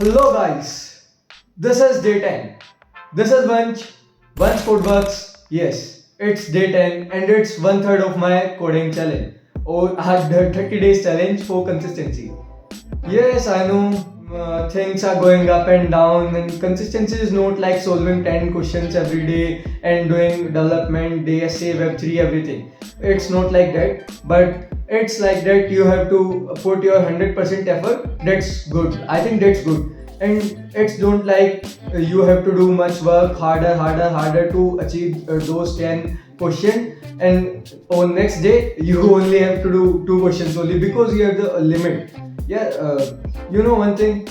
Hello guys, this is day 10. This is Vansh Code Works. Yes, it's day 10 and it's one third of my coding challenge or the 30 days challenge for consistency. Yes, I know things are going up and down, and consistency is not like solving 10 questions every day and doing development, DSA, Web3, everything. It's not like that, but it's like that you have to put your 100% effort. That's good. I think that's good. And it's don't like you have to do much work harder to achieve those 10 questions, and on next day you only have to do 2 questions only because you have the limit. Yeah, you know one thing,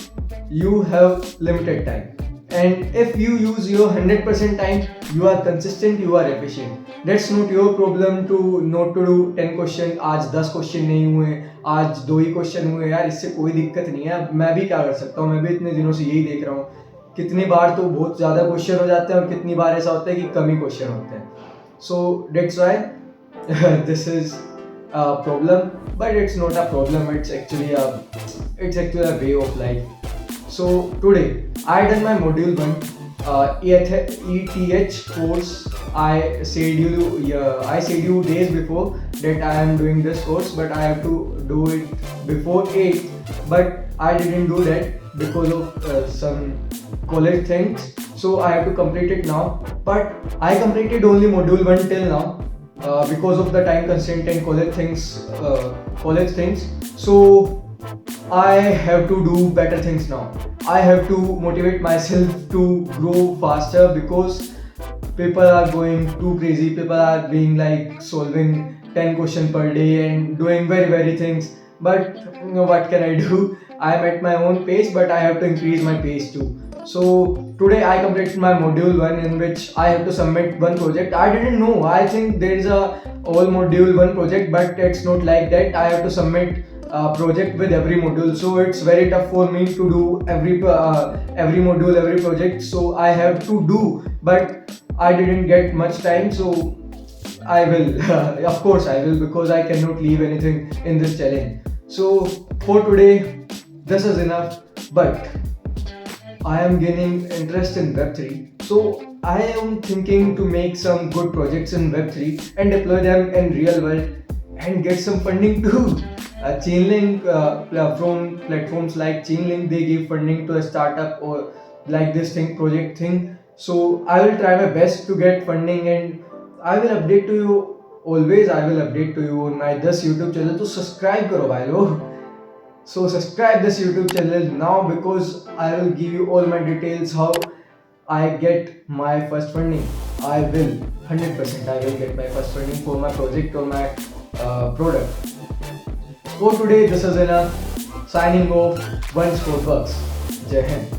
you have limited time, and if you use your 100% time, you are consistent, you are efficient. That's not your problem to not to do 10 question. आज 10 question नहीं हुए, आज 2 ही question हुए, यार इससे कोई दिक्कत नहीं है. मैं भी क्या कर सकता हूँ, मैं भी इतने दिनों से यही देख रहा हूँ. कितनी बार तो बहुत ज़्यादा क्वेश्चन हो जाते हैं और कितनी बार ऐसा होता है कि कम ही क्वेश्चन होते हैं. So that's why this is a problem, but it's not a problem. It's actually a way of life. So today I done my module 1 ETH course. I said you days before that I am doing this course, but I have to do it before 8, but I didn't do that because of some college things, so I have to complete it now. But I completed only module 1 till now, because of the time constraint and college things. So I have to do better things now. I have to motivate myself to grow faster because people are going too crazy. People are being like solving 10 questions per day and doing very things. But you know, what can I do? I am at my own pace, but I have to increase my pace too. So today I completed my module 1, in which I have to submit one project. I didn't know. I think there is a all module 1 project, but it's not like that. I have to submit a project with every module. So it's very tough for me to do every module, every project. So I have to do, but I didn't get much time. So I will, of course I will, because I cannot leave anything in this challenge. So for today, this is enough. But I am gaining interest in Web3, so I am thinking to make some good projects in Web3 and deploy them in real world and get some funding too. Chainlink, from platforms like Chainlink, they give funding to a startup or like this thing, project thing. So I will try my best to get funding, and I will update to you always. I will update to you on my this YouTube channel. So subscribe karo bhai log. So subscribe this YouTube channel now, because I will give you all my details how I get my first funding. I will 100% I will get my first funding for my project or my product. For today, this is enough. Signing off. Vansh Code Works. Jai Hind.